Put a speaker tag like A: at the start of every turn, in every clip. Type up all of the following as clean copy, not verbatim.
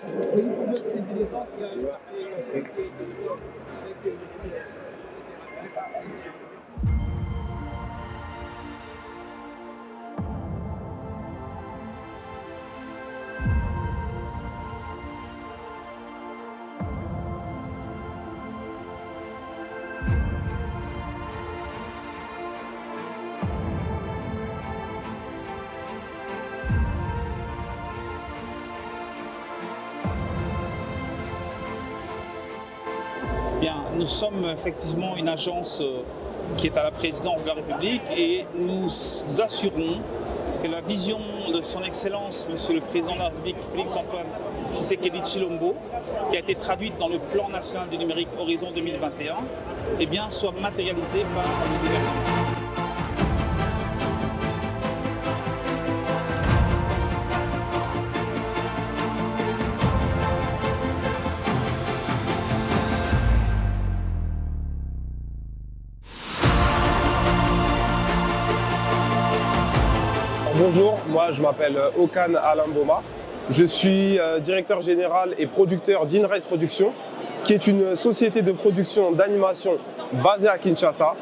A: C'est une communauté intelligente qui a une intelligente avec
B: Bien, nous sommes effectivement une agence qui est à la présidence de la République et nous assurons que la vision de son Excellence, Monsieur le Président de la République, Félix-Antoine Tshisekedi Tshilombo, qui a été traduite dans le Plan national du numérique Horizon 2021, eh bien, soit matérialisée par le gouvernement.
C: Bonjour, moi je m'appelle Okan Alain Boma. Je suis directeur général et producteur d'Inrise Production, qui est une société de production d'animation basée à Kinshasa.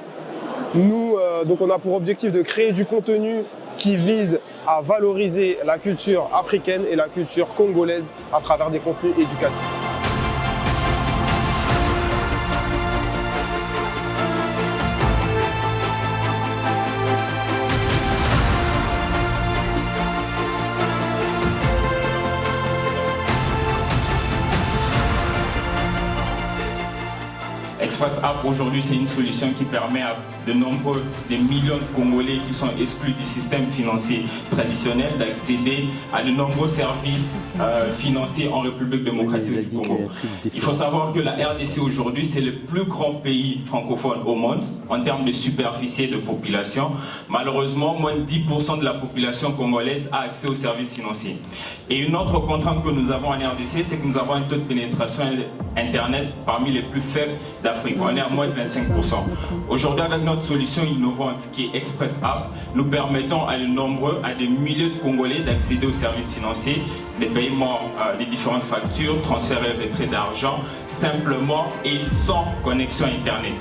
C: Nous, donc on a pour objectif de créer du contenu qui vise à valoriser la culture africaine et la culture congolaise à travers des contenus éducatifs.
D: Express App aujourd'hui, c'est une solution qui permet à des millions de Congolais qui sont exclus du système financier traditionnel d'accéder à de nombreux services financiers en République démocratique du Congo. Il faut savoir que la RDC aujourd'hui, c'est le plus grand pays francophone au monde en termes de superficie et de population. Malheureusement, moins de 10% de la population congolaise a accès aux services financiers. Et une autre contrainte que nous avons en RDC, c'est que nous avons un taux de pénétration Internet parmi les plus faibles d'Afrique. On est à moins de 25%. Aujourd'hui, avec notre solution innovante qui est Express App, nous permettons à des milliers de Congolais d'accéder aux services financiers, des paiements des différentes factures, transferts et retraits d'argent, simplement et sans connexion Internet.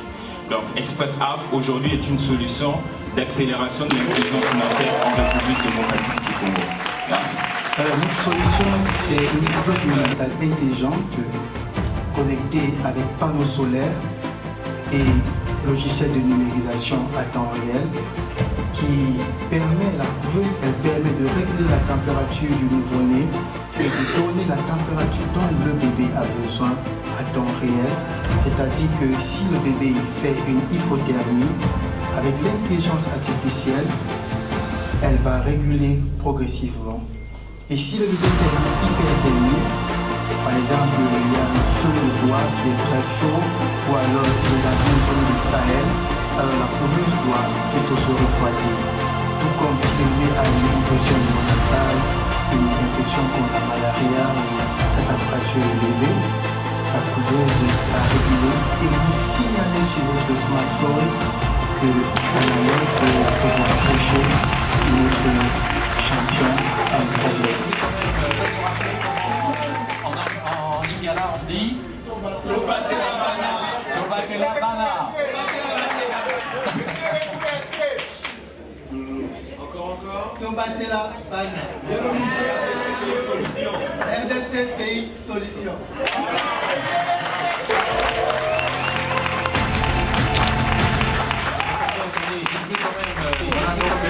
D: Donc Express App aujourd'hui est une solution d'accélération de l'inclusion financière en République démocratique du Congo. Merci.
E: Notre solution, c'est une microphone monumentale intelligente connectée avec panneaux solaires et logiciel de numérisation à temps réel qui permet la couveuse, elle permet de réguler la température du nouveau-né et de donner la température dont le bébé a besoin à temps réel. C'est-à-dire que si le bébé fait une hypothermie, avec l'intelligence artificielle, elle va réguler progressivement. Et si le bébé fait une hyperthermie, par exemple, il y a un feu de bois qui est très chaud, ou alors il y a une zone du Sahel, alors la couveuse doit plutôt se refroidir. Tout comme si le bébé a une infection néonatale, une infection contre la malaria, sa température est élevée, la couveuse a régulé et vous signalez sur votre smartphone que la manière que vous rapprochez notre champion a un problème.
F: On dit Tobate la bana. Encore. Tobate la bana. RDC pays solution.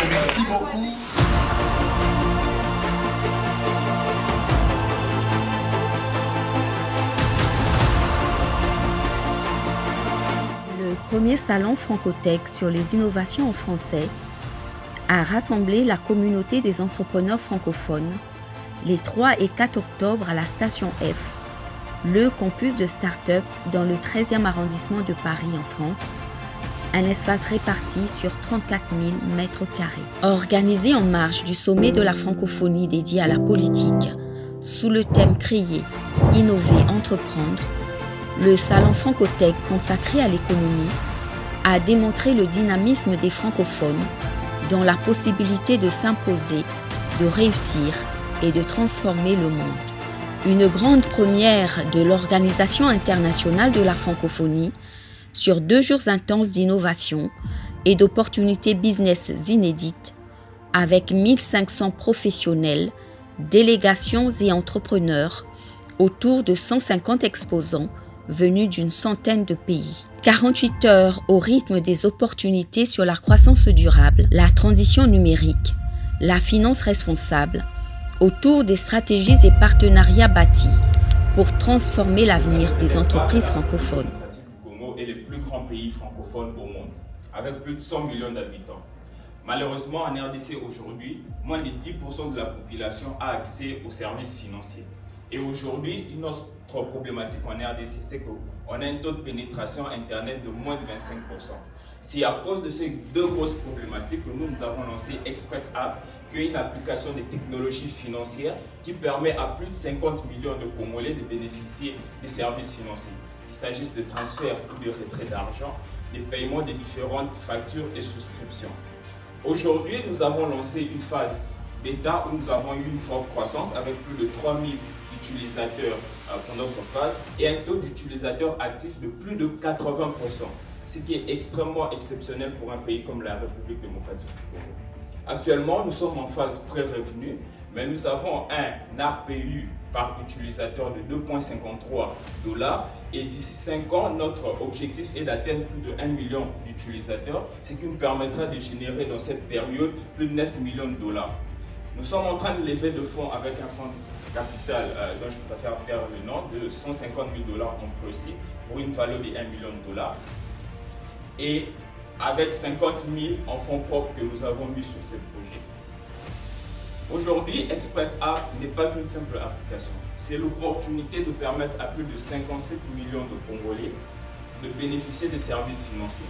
F: Merci beaucoup.
G: Le premier salon Francotech sur les innovations en français a rassemblé la communauté des entrepreneurs francophones les 3 et 4 octobre à la Station F, le campus de start-up dans le 13e arrondissement de Paris en France, un espace réparti sur 34 000 mètres carrés. Organisé en marge du sommet de la francophonie dédié à la politique, sous le thème Créer, innover, entreprendre, le salon Francotech consacré à l'économie a démontré le dynamisme des francophones dans la possibilité de s'imposer, de réussir et de transformer le monde. Une grande première de l'Organisation internationale de la francophonie sur 2 jours intenses d'innovation et d'opportunités business inédites avec 1500 professionnels, délégations et entrepreneurs autour de 150 exposants venus d'une centaine de pays. 48 heures au rythme des opportunités sur la croissance durable, la transition numérique, la finance responsable, autour des stratégies et partenariats bâtis pour transformer l'avenir des entreprises francophones.
D: Le Congo est le plus grand pays francophone au monde, avec plus de 100 millions d'habitants. Malheureusement, en RDC aujourd'hui, moins de 10% de la population a accès aux services financiers. Et aujourd'hui, une autre problématique en RDC, c'est qu'on a un taux de pénétration Internet de moins de 25%. C'est à cause de ces 2 grosses problématiques que nous avons lancé Express App, qui est une application de technologie financière qui permet à plus de 50 millions de Congolais de bénéficier des services financiers. Qu'il s'agisse de transferts ou de retrait d'argent, des paiements de différentes factures et souscriptions. Aujourd'hui, nous avons lancé une phase bêta où nous avons eu une forte croissance avec plus de 3000 utilisateurs pour notre phase et un taux d'utilisateurs actifs de plus de 80%, ce qui est extrêmement exceptionnel pour un pays comme la République démocratique du Congo. Actuellement, nous sommes en phase pré-revenu, mais nous avons un ARPU par utilisateur de 2,53 $. Et d'ici 5 ans, notre objectif est d'atteindre plus de 1 million d'utilisateurs, ce qui nous permettra de générer dans cette période plus de 9 millions de dollars. Nous sommes en train de lever de fonds avec un fonds de capital dont je préfère faire le nom de 150 000 $ en précis pour une valeur de 1 million de dollars. Et avec 50 000 en fonds propres que nous avons mis sur ce projet. Aujourd'hui, Express App n'est pas qu'une simple application. C'est l'opportunité de permettre à plus de 57 millions de Congolais de bénéficier des services financiers.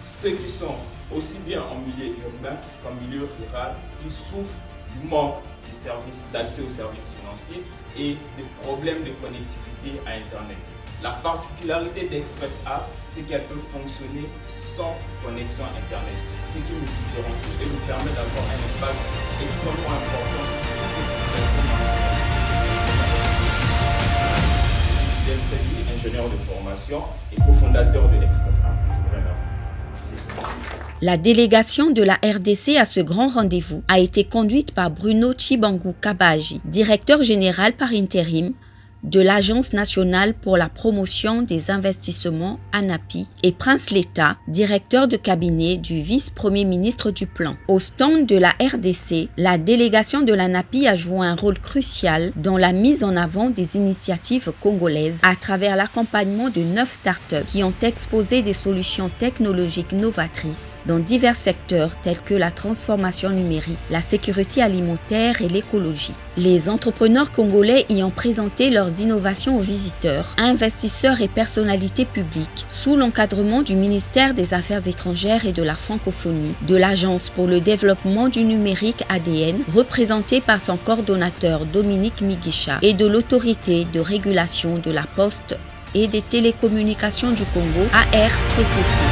D: Ceux qui sont aussi bien en milieu urbain qu'en milieu rural, qui souffrent du manque de services, d'accès aux services financiers et des problèmes de connectivité à Internet. La particularité d'Express App, c'est qu'elle peut fonctionner sans connexion Internet, ce qui nous différencie et nous permet d'avoir un impact extrêmement important sur le ingénieur de formation et cofondateur de Express App. Je vous remercie.
G: La délégation de la RDC à ce grand rendez-vous a été conduite par Bruno Chibangu Kabaji, directeur général par intérim de l'Agence nationale pour la promotion des investissements ANAPI et Prince Leta, directeur de cabinet du vice-premier ministre du Plan. Au stand de la RDC, la délégation de l'ANAPI a joué un rôle crucial dans la mise en avant des initiatives congolaises à travers l'accompagnement de 9 startups qui ont exposé des solutions technologiques novatrices dans divers secteurs tels que la transformation numérique, la sécurité alimentaire et l'écologie. Les entrepreneurs congolais y ont présenté leurs innovations aux visiteurs, investisseurs et personnalités publiques sous l'encadrement du ministère des Affaires étrangères et de la francophonie, de l'Agence pour le développement du numérique ADN, représentée par son coordonnateur Dominique Migisha, et de l'autorité de régulation de la Poste et des télécommunications du Congo, ARTTC.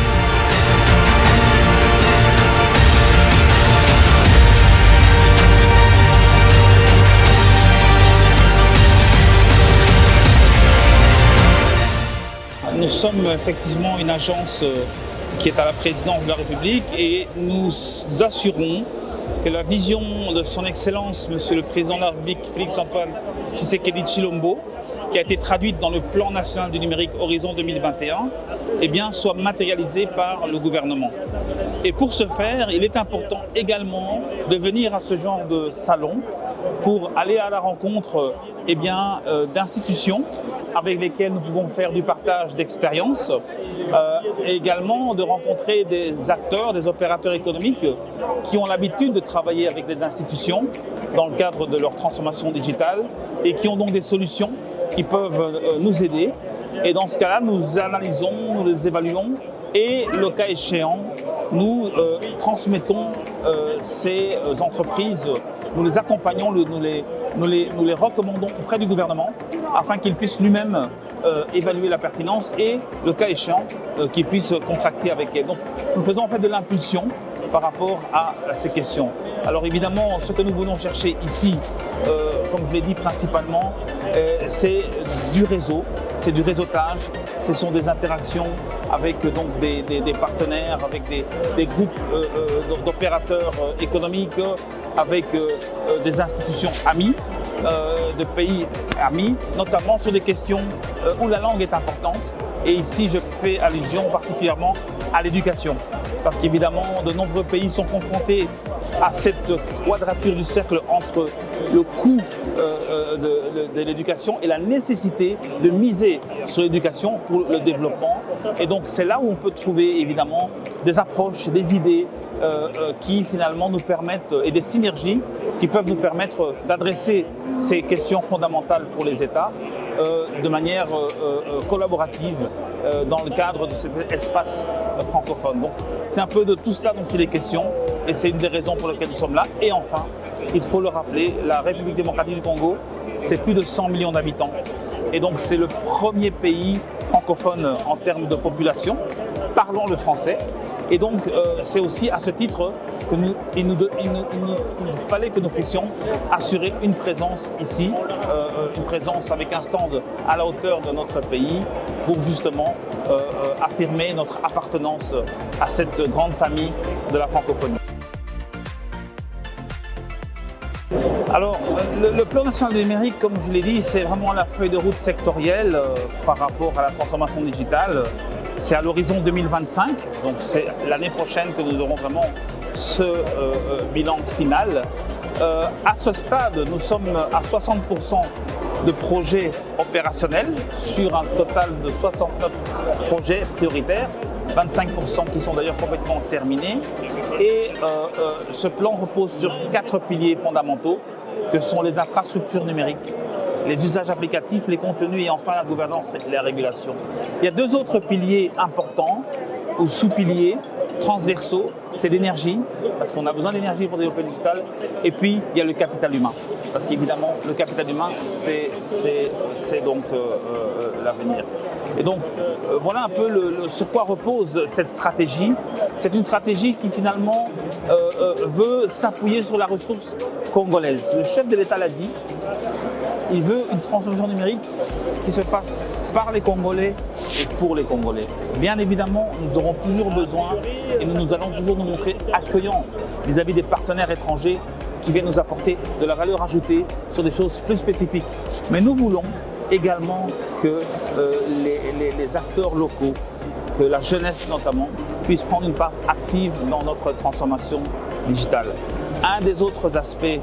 B: Nous sommes effectivement une agence qui est à la présidence de la République et nous assurons que la vision de son Excellence, Monsieur le Président de la République, Félix-Antoine Tshisekedi Tshilombo, qui a été traduite dans le Plan national du numérique Horizon 2021, eh bien, soit matérialisée par le gouvernement. Et pour ce faire, il est important également de venir à ce genre de salon pour aller à la rencontre d'institutions avec lesquelles nous pouvons faire du partage d'expériences et également de rencontrer des acteurs, des opérateurs économiques qui ont l'habitude de travailler avec les institutions dans le cadre de leur transformation digitale et qui ont donc des solutions qui peuvent nous aider. Et dans ce cas-là, nous analysons, nous les évaluons et le cas échéant, nous transmettons ces entreprises, nous les accompagnons, nous les recommandons auprès du gouvernement afin qu'il puisse lui-même évaluer la pertinence et, le cas échéant, qu'il puisse contracter avec elle. Donc nous faisons en fait de l'impulsion par rapport à ces questions. Alors évidemment, ce que nous venons chercher ici comme je l'ai dit principalement, c'est du réseau, c'est du réseautage, ce sont des interactions avec donc, des partenaires, avec des groupes d'opérateurs économiques, avec des institutions amies, de pays amis, notamment sur des questions où la langue est importante. Et ici, je fais allusion particulièrement à l'éducation, parce qu'évidemment, de nombreux pays sont confrontés à cette quadrature du cercle entre le coût de l'éducation et la nécessité de miser sur l'éducation pour le développement. Et donc, c'est là où on peut trouver évidemment des approches, des idées qui finalement nous permettent, et des synergies qui peuvent nous permettre d'adresser ces questions fondamentales pour les États de manière collaborative dans le cadre de cet espace francophone. Donc, c'est un peu de tout cela dont il est question et c'est une des raisons pour lesquelles nous sommes là. Et enfin, il faut le rappeler, la République démocratique du Congo, c'est plus de 100 millions d'habitants et donc c'est le premier pays francophone en termes de population parlant le français. Et donc, c'est aussi à ce titre qu'il fallait que nous puissions assurer une présence ici, une présence avec un stand à la hauteur de notre pays pour justement affirmer notre appartenance à cette grande famille de la francophonie. Alors, le plan national du numérique, comme je l'ai dit, c'est vraiment la feuille de route sectorielle par rapport à la transformation digitale. C'est à l'horizon 2025, donc c'est l'année prochaine que nous aurons vraiment ce bilan final. À ce stade, nous sommes à 60% de projets opérationnels sur un total de 69 projets prioritaires, 25% qui sont d'ailleurs complètement terminés. Et ce plan repose sur 4 piliers fondamentaux que sont les infrastructures numériques, les usages applicatifs, les contenus et enfin la gouvernance et la régulation. Il y a 2 autres piliers importants ou sous-piliers transversaux, c'est l'énergie, parce qu'on a besoin d'énergie pour développer le digital, et puis il y a le capital humain, parce qu'évidemment le capital humain c'est donc l'avenir. Et donc voilà un peu sur quoi repose cette stratégie. C'est une stratégie qui finalement veut s'appuyer sur la ressource congolaise. Le chef de l'État l'a dit, il veut une transformation numérique qui se fasse par les Congolais et pour les Congolais. Bien évidemment, nous aurons toujours besoin et nous allons toujours nous montrer accueillants vis-à-vis des partenaires étrangers qui viennent nous apporter de la valeur ajoutée sur des choses plus spécifiques. Mais nous voulons également que les acteurs locaux, que la jeunesse notamment, puissent prendre une part active dans notre transformation digitale. Un des autres aspects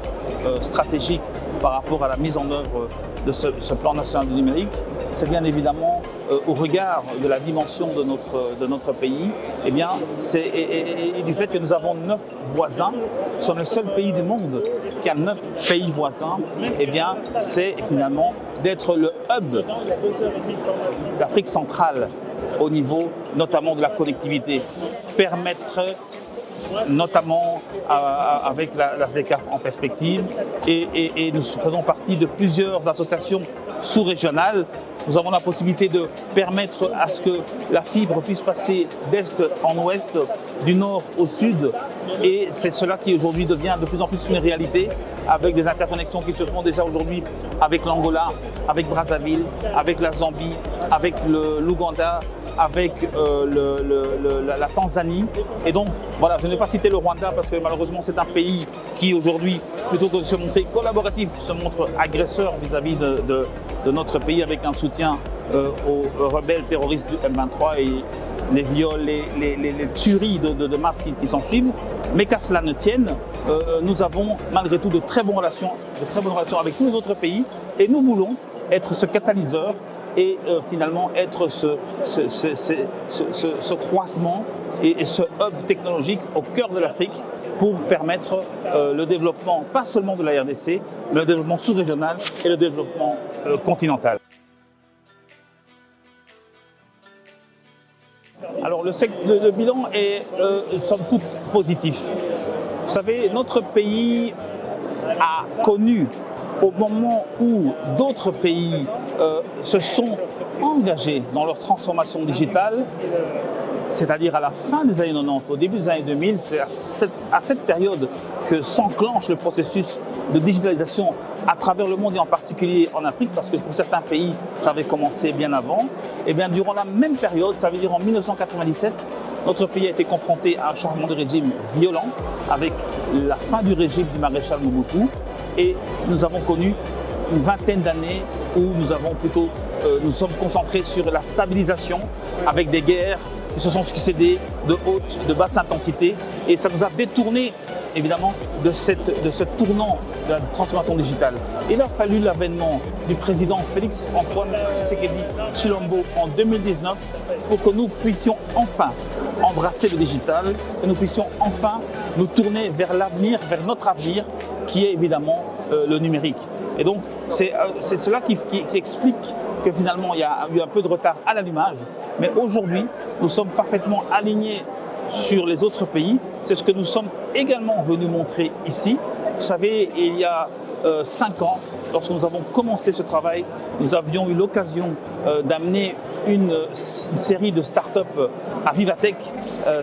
B: stratégiques par rapport à la mise en œuvre de ce plan national du numérique, c'est bien évidemment au regard de la dimension de notre pays, et du fait que nous avons 9 voisins, nous sommes le seul pays du monde qui a 9 pays voisins, et bien c'est finalement d'être le hub d'Afrique centrale au niveau notamment de la connectivité, permettre notamment avec la SDECAF en perspective et nous faisons partie de plusieurs associations sous-régionales. Nous avons la possibilité de permettre à ce que la fibre puisse passer d'est en ouest, du nord au sud et c'est cela qui aujourd'hui devient de plus en plus une réalité avec des interconnexions qui se font déjà aujourd'hui avec l'Angola, avec Brazzaville, avec la Zambie, avec l'Ouganda, avec la Tanzanie. Et donc, voilà, je ne vais pas citer le Rwanda parce que malheureusement c'est un pays qui aujourd'hui, plutôt que de se montrer collaboratif, se montre agresseur vis-à-vis de notre pays avec un soutien aux rebelles terroristes du M23 et les viols, les tueries de masse qui s'en suivent. Mais qu'à cela ne tienne, nous avons malgré tout de très bonnes relations avec tous les autres pays et nous voulons être ce catalyseur et finalement être ce croisement et ce hub technologique au cœur de l'Afrique pour permettre le développement, pas seulement de la RDC, mais le développement sous-régional et le développement continental. Alors le bilan est somme toute positif. Vous savez, notre pays a connu au moment où d'autres pays se sont engagés dans leur transformation digitale, c'est-à-dire à la fin des années 90, au début des années 2000, c'est à cette période que s'enclenche le processus de digitalisation à travers le monde et en particulier en Afrique, parce que pour certains pays, ça avait commencé bien avant. Et bien durant la même période, ça veut dire en 1997, notre pays a été confronté à un changement de régime violent avec la fin du régime du maréchal Mobutu et nous avons connu une vingtaine d'années où nous sommes concentrés sur la stabilisation avec des guerres qui se sont succédées de haute, de basse intensité et ça nous a détourné évidemment de ce tournant de la transformation digitale. Il a fallu l'avènement du président Félix Antoine Tshisekedi Tshilombo en 2019 pour que nous puissions enfin embrasser le digital, que nous puissions enfin nous tourner vers l'avenir, vers notre avenir, qui est évidemment le numérique. Et donc, c'est cela qui explique que finalement, il y a eu un peu de retard à l'allumage. Mais aujourd'hui, nous sommes parfaitement alignés sur les autres pays. C'est ce que nous sommes également venus montrer ici. Vous savez, il y a 5 ans, lorsque nous avons commencé ce travail, nous avions eu l'occasion d'amener une série de start-up à Vivatech.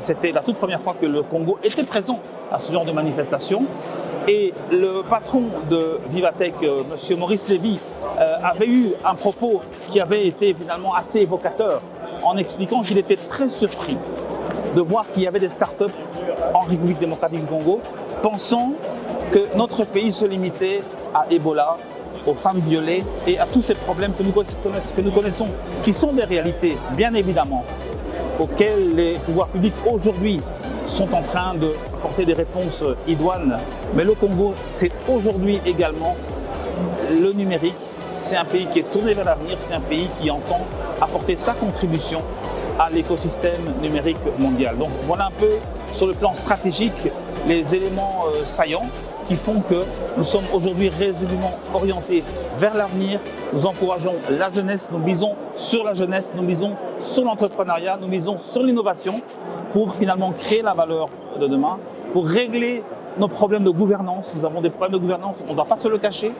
B: C'était la toute première fois que le Congo était présent à ce genre de manifestation. Et le patron de Vivatech, M. Maurice Lévy, avait eu un propos qui avait été finalement assez évocateur en expliquant qu'il était très surpris de voir qu'il y avait des start-up en République démocratique du Congo, pensant que notre pays se limitait à Ebola, aux femmes violées et à tous ces problèmes que nous connaissons, qui sont des réalités, bien évidemment, auxquelles les pouvoirs publics aujourd'hui sont en train de apporter des réponses idoines. Mais le Congo, c'est aujourd'hui également le numérique. C'est un pays qui est tourné vers l'avenir, c'est un pays qui entend apporter sa contribution à l'écosystème numérique mondial. Donc voilà un peu sur le plan stratégique les éléments saillants qui font que nous sommes aujourd'hui résolument orientés vers l'avenir. Nous encourageons la jeunesse, nous misons sur la jeunesse, nous misons sur l'entrepreneuriat, nous misons sur l'innovation pour finalement créer la valeur de demain, pour régler nos problèmes de gouvernance. Nous avons des problèmes de gouvernance, on ne doit pas se le cacher,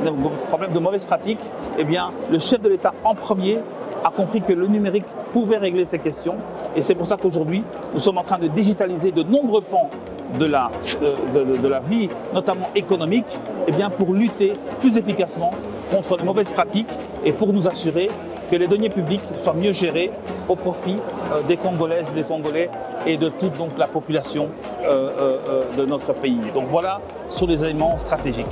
B: des problèmes de mauvaises pratiques. Eh bien, le chef de l'État en premier a compris que le numérique pouvait régler ces questions. Et c'est pour ça qu'aujourd'hui, nous sommes en train de digitaliser de nombreux pans de la vie, notamment économique, eh bien, pour lutter plus efficacement contre les mauvaises pratiques et pour nous assurer que les deniers publics soient mieux gérés au profit des Congolaises, des Congolais et de toute donc, la population de notre pays. Donc voilà sur les éléments stratégiques.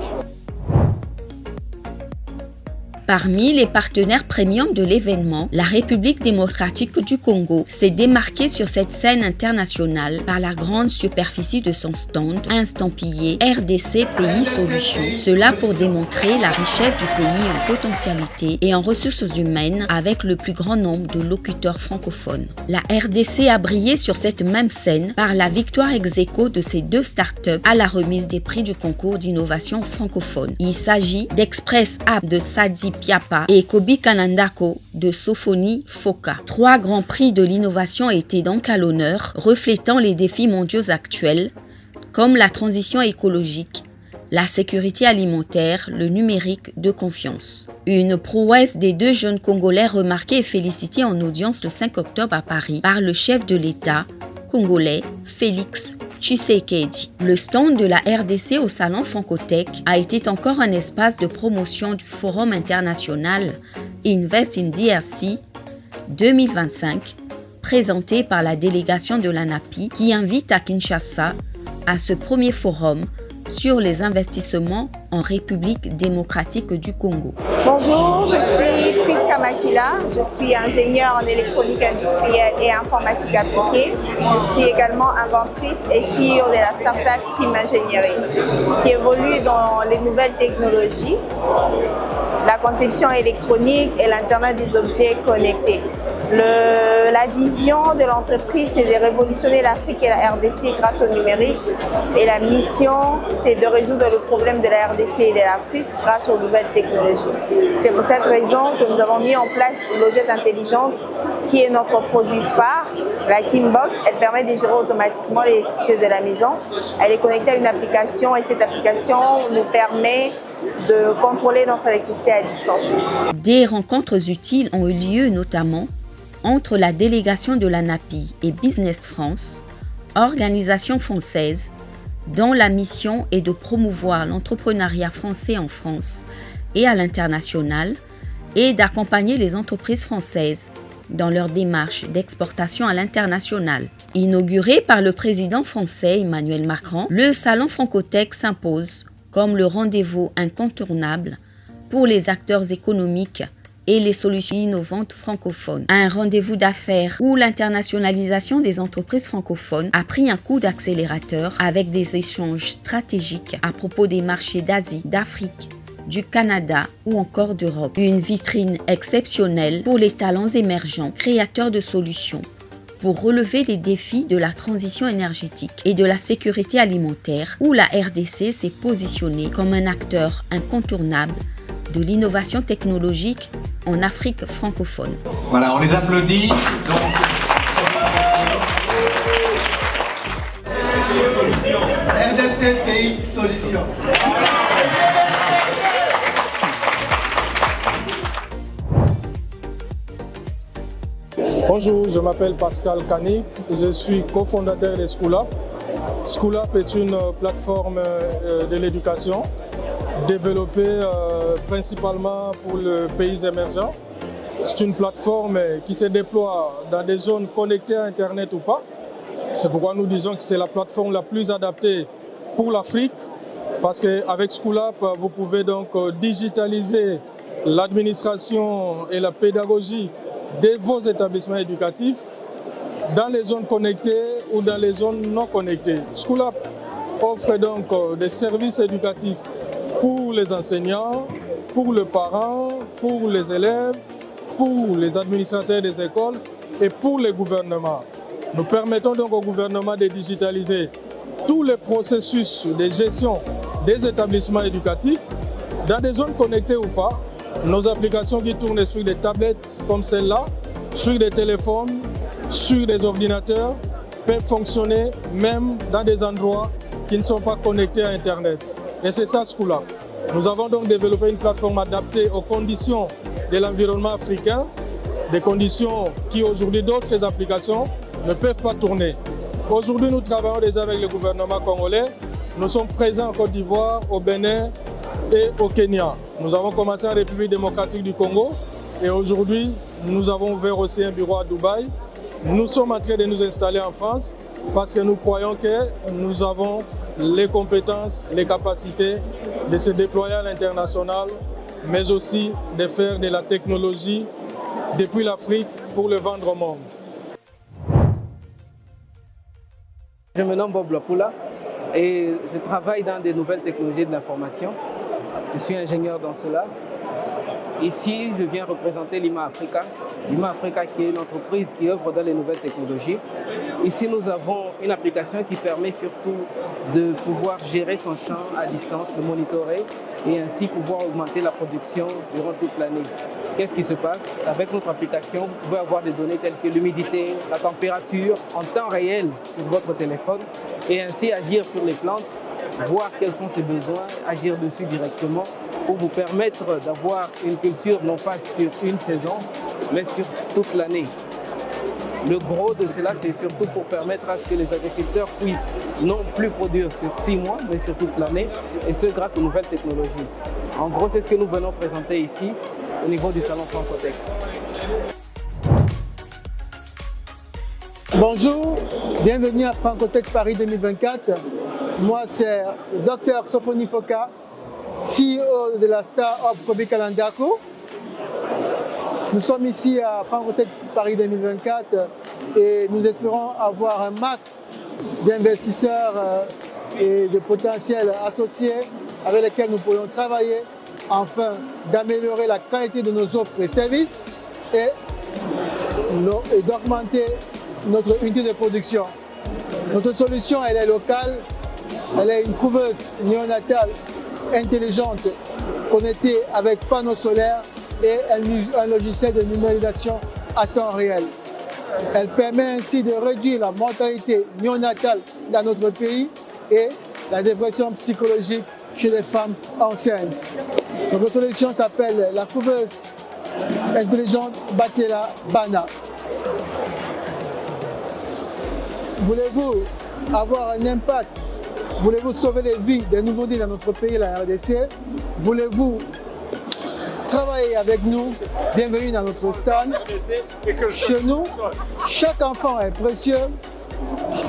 G: Parmi les partenaires premium de l'événement, la République démocratique du Congo s'est démarquée sur cette scène internationale par la grande superficie de son stand estampillé RDC Pays Solutions. Cela pour démontrer la richesse du pays en potentialité et en ressources humaines avec le plus grand nombre de locuteurs francophones. La RDC a brillé sur cette même scène par la victoire ex-aequo de ces deux startups à la remise des prix du concours d'innovation francophone. Il s'agit d'Express App de Sadi Piapa et Kobi Kanandako de Sophonie Foka. 3 grands prix de l'innovation étaient donc à l'honneur, reflétant les défis mondiaux actuels, comme la transition écologique, la sécurité alimentaire, le numérique de confiance. Une prouesse des 2 jeunes Congolais remarqués et félicités en audience le 5 octobre à Paris par le chef de l'État congolais Félix Tshisekedi. Le stand de la RDC au salon Francotech a été encore un espace de promotion du forum international Invest in DRC 2025, présenté par la délégation de l'ANAPI qui invite à Kinshasa à ce premier forum sur les investissements en République démocratique du Congo.
H: Bonjour, je suis Priska Makila, je suis ingénieure en électronique industrielle et informatique appliquée. Je suis également inventrice et CEO de la startup Team Ingénierie, qui évolue dans les nouvelles technologies, la conception électronique et l'Internet des objets connectés. La vision de l'entreprise, c'est de révolutionner l'Afrique et la RDC grâce au numérique. Et la mission, c'est de résoudre le problème de la RDC et de l'Afrique grâce aux nouvelles technologies. C'est pour cette raison que nous avons mis en place Logette Intelligente, qui est notre produit phare. La Kimbox, elle permet de gérer automatiquement l'électricité de la maison. Elle est connectée à une application et cette application nous permet de contrôler notre électricité à distance.
G: Des rencontres utiles ont eu lieu notamment entre la délégation de l'ANAPI et Business France, organisation française dont la mission est de promouvoir l'entrepreneuriat français en France et à l'international et d'accompagner les entreprises françaises dans leur démarche d'exportation à l'international. Inauguré par le président français Emmanuel Macron, le Salon Francotech s'impose comme le rendez-vous incontournable pour les acteurs économiques et les solutions innovantes francophones. Un rendez-vous d'affaires où l'internationalisation des entreprises francophones a pris un coup d'accélérateur avec des échanges stratégiques à propos des marchés d'Asie, d'Afrique, du Canada ou encore d'Europe. Une vitrine exceptionnelle pour les talents émergents, créateurs de solutions, pour relever les défis de la transition énergétique et de la sécurité alimentaire, où la RDC s'est positionnée comme un acteur incontournable de l'innovation technologique en Afrique francophone.
F: Voilà, on les applaudit. RDC Pays Solutions.
I: Bonjour, je m'appelle Pascal Kanik, je suis cofondateur de School-Up. School-Up est une plateforme de l'éducation développée principalement pour les pays émergents. C'est une plateforme qui se déploie dans des zones connectées à Internet ou pas. C'est pourquoi nous disons que c'est la plateforme la plus adaptée pour l'Afrique, parce qu'avec School-Up, vous pouvez donc digitaliser l'administration et la pédagogie de vos établissements éducatifs dans les zones connectées ou dans les zones non connectées. School-Up offre donc des services éducatifs pour les enseignants, pour les parents, pour les élèves, pour les administrateurs des écoles et pour les gouvernements. Nous permettons donc au gouvernement de digitaliser tous les processus de gestion des établissements éducatifs dans des zones connectées ou pas. Nos applications qui tournent sur des tablettes comme celle-là, sur des téléphones, sur des ordinateurs, peuvent fonctionner même dans des endroits qui ne sont pas connectés à Internet. Et c'est ça School-Up. Nous avons donc développé une plateforme adaptée aux conditions de l'environnement africain, des conditions qui aujourd'hui d'autres applications ne peuvent pas tourner. Aujourd'hui, nous travaillons déjà avec le gouvernement congolais. Nous sommes présents en Côte d'Ivoire, au Bénin et au Kenya. Nous avons commencé en République démocratique du Congo et aujourd'hui, nous avons ouvert aussi un bureau à Dubaï. Nous sommes en train de nous installer en France parce que nous croyons que nous avons les compétences, les capacités de se déployer à l'international, mais aussi de faire de la technologie depuis l'Afrique pour le vendre au monde.
J: Je me nomme Bob Lopula et je travaille dans des nouvelles technologies de l'information. Je suis ingénieur dans cela. Ici, je viens représenter Lima Africa. Lima Africa qui est une entreprise qui œuvre dans les nouvelles technologies. Ici, nous avons une application qui permet surtout de pouvoir gérer son champ à distance, le monitorer et ainsi pouvoir augmenter la production durant toute l'année. Qu'est-ce qui se passe? Avec notre application, vous pouvez avoir des données telles que l'humidité, la température en temps réel sur votre téléphone et ainsi agir sur les plantes, voir quels sont ses besoins, agir dessus directement pour vous permettre d'avoir une culture non pas sur une saison, mais sur toute l'année. Le gros de cela, c'est surtout pour permettre à ce que les agriculteurs puissent non plus produire sur 6 mois, mais sur toute l'année, et ce grâce aux nouvelles technologies. En gros, c'est ce que nous venons présenter ici, au niveau du Salon Francotech.
K: Bonjour, bienvenue à Francotech Paris 2024. Moi, c'est le Dr Sophonie Foka, CEO de la start-up Kobe Kalandako. Nous sommes ici à Francotech Paris 2024 et nous espérons avoir un max d'investisseurs et de potentiels associés avec lesquels nous pourrions travailler afin d'améliorer la qualité de nos offres et services et d'augmenter notre unité de production. Notre solution, elle est locale, elle est une couveuse néonatale intelligente connectée avec panneaux solaires et un logiciel de numérisation à temps réel. Elle permet ainsi de réduire la mortalité néonatale dans notre pays et la dépression psychologique chez les femmes enceintes. Notre solution s'appelle la couveuse intelligente Batela Bana. Voulez-vous avoir un impact Voulez-vous sauver les vies des nouveau-nés dans notre pays, la RDC? Voulez-vous travailler avec nous? Bienvenue dans notre stand. Chez nous, chaque enfant est précieux,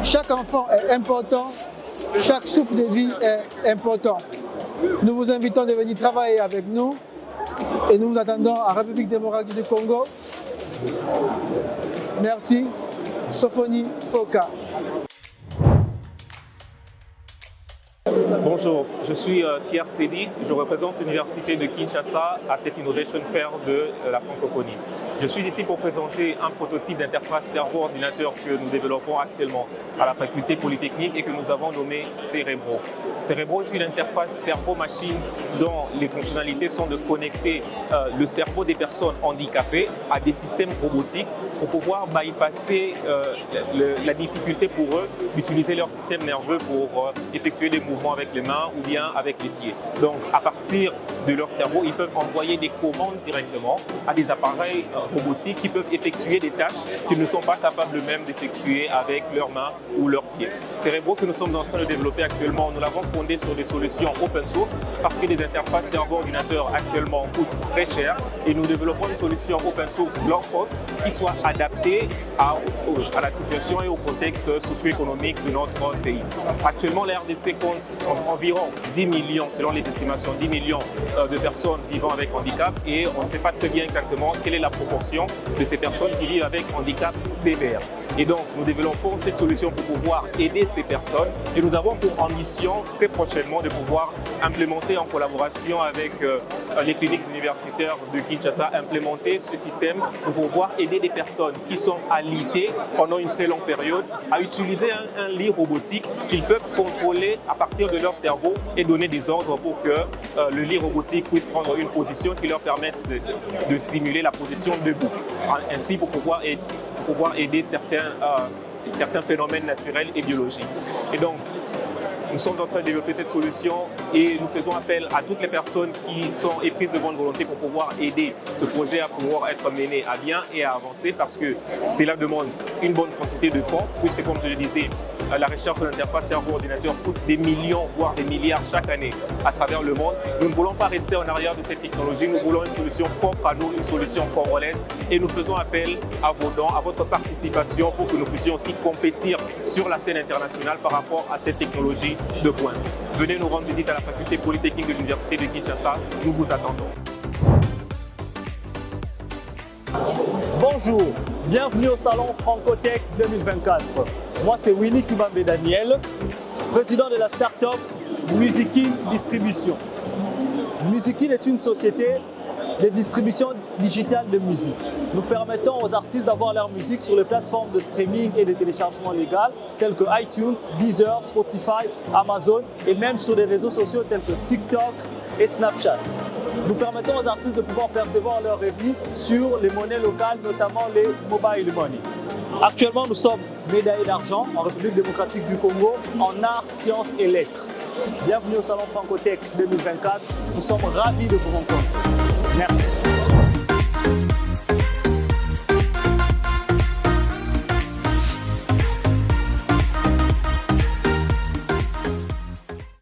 K: chaque enfant est important, chaque souffle de vie est important. Nous vous invitons de venir travailler avec nous et nous vous attendons à République démocratique du Congo. Merci. Sophonie Foka.
L: Bonjour, je suis Pierre Sédi, je représente l'Université de Kinshasa à cette Innovation Fair de la francophonie. Je suis ici pour présenter un prototype d'interface cerveau-ordinateur que nous développons actuellement à la faculté polytechnique et que nous avons nommé Cerebro. Cerebro est une interface cerveau-machine dont les fonctionnalités sont de connecter le cerveau des personnes handicapées à des systèmes robotiques pour pouvoir bypasser la difficulté pour eux d'utiliser leur système nerveux pour effectuer des mouvements avec les mains ou bien avec les pieds. Donc à partir de leur cerveau, ils peuvent envoyer des commandes directement à des appareils robotiques qui peuvent effectuer des tâches qu'ils ne sont pas capables eux-mêmes d'effectuer avec leurs mains ou leurs pieds. Cerebro que nous sommes en train de développer actuellement, nous l'avons fondé sur des solutions open source parce que les interfaces cerveau-ordinateur actuellement coûtent très cher et nous développons une solution open source low cost qui soit adaptée à la situation et au contexte socio-économique de notre pays. Actuellement, la RDC compte environ 10 millions, selon les estimations, 10 millions de personnes vivant avec handicap et on ne sait pas très bien exactement quelle est la proportion de ces personnes qui vivent avec handicap sévère. Et donc, nous développons cette solution pour pouvoir aider ces personnes et nous avons pour ambition très prochainement de pouvoir implémenter en collaboration avec les cliniques universitaires de Kinshasa, implémenter ce système pour pouvoir aider des personnes qui sont alitées pendant une très longue période à utiliser un lit robotique qu'ils peuvent contrôler à partir de leur cerveau et donner des ordres pour que le lit robotique puisse prendre une position qui leur permette de simuler la position debout. Ainsi, pour pouvoir aider certains phénomènes naturels et biologiques. Et donc, nous sommes en train de développer cette solution et nous faisons appel à toutes les personnes qui sont éprises de bonne volonté pour pouvoir aider ce projet à pouvoir être mené à bien et à avancer parce que cela demande une bonne quantité de fonds puisque, comme je le disais, la recherche de l'interface cerveau-ordinateur coûte des millions, voire des milliards chaque année à travers le monde. Nous ne voulons pas rester en arrière de cette technologie, nous voulons une solution propre à nous, une solution congolaise et nous faisons appel à vos dons, à votre participation pour que nous puissions aussi compétir sur la scène internationale par rapport à cette technologie de pointe. Venez nous rendre visite à la faculté polytechnique de l'Université de Kinshasa, nous vous attendons.
M: Bonjour, bienvenue au Salon Francotech 2024. Moi c'est Winnie Kibambe Daniel, président de la start-up Musikin Distribution. Musikin est une société de distribution digitale de musique. Nous permettons aux artistes d'avoir leur musique sur les plateformes de streaming et de téléchargement légal telles que iTunes, Deezer, Spotify, Amazon et même sur des réseaux sociaux tels que TikTok et Snapchat. Nous permettons aux artistes de pouvoir percevoir leurs revenus sur les monnaies locales, notamment les mobile money. Actuellement, nous sommes médaillés d'argent en République démocratique du Congo en arts, sciences et lettres. Bienvenue au Salon Francotech 2024. Nous sommes ravis de vous rencontrer. Merci.